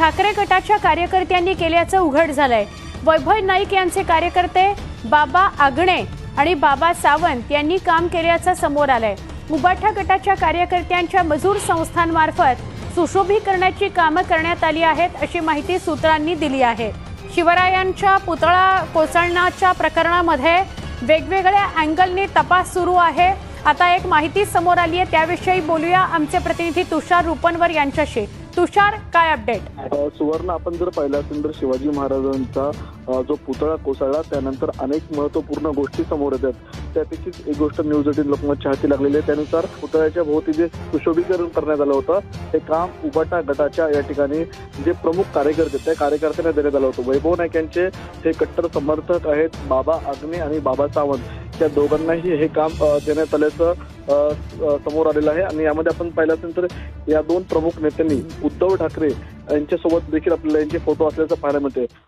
ठाकरे गटाच्या कार्यकर्त्यांनी केल्याचं उघड झालंय। वैभव नाईक यांचे कार्यकर्ते बाबा आगणे आणि बाबा सावंत यांनी काम केल्याचं समोर आलंय। उबाठा गटाच्या कार्यकर्त्यांच्या मजूर संस्थांमार्फत सुशोभीकरणाची कामं करण्यात आली आहेत अशी माहिती सूत्रांनी दिली आहे। शिवरायांच्या पुतळा कोसळण्याच्या प्रकरणामध्ये वेगवेगळ्या अँगलने तपास सुरू आहे। आता एक माहिती समोर आली आहे, त्याविषयी बोलूया आमचे प्रतिनिधी तुषार रुपनवर यांच्याशी। तुषार, काय अपडेट? सुवर्ण, आपण जर पाहिलं असेल तर शिवाजी महाराजांचा जो पुतळा कोसळला त्यानंतर अनेक महत्त्वपूर्ण गोष्टी समोर येतात। त्यापैकीच एक गोष्ट न्यूज 18 लोकमतच्या हाती लागलेली आहे। त्यानुसार पुतळ्याच्या भोवती जे सुशोभीकरण करण्यात आलं होतं हे काम उबाटा गटाच्या या ठिकाणी जे प्रमुख कार्यकर्ते त्या कार्यकर्त्यांना देण्यात आलं होतं। वैभव नाईक यांचे हे कट्टर समर्थक आहेत बाबा आगणे आणि बाबा सावंत, त्या दोघांनाही हे काम देण्यात आल्याचं समोर आलेलं आहे। आणि यामध्ये आपण पाहिलं असेल तर या दोन प्रमुख नेत्यांनी उद्धव ठाकरे यांच्यासोबत देखील आपल्याला यांचे फोटो असल्याचं पाहायला मिळते।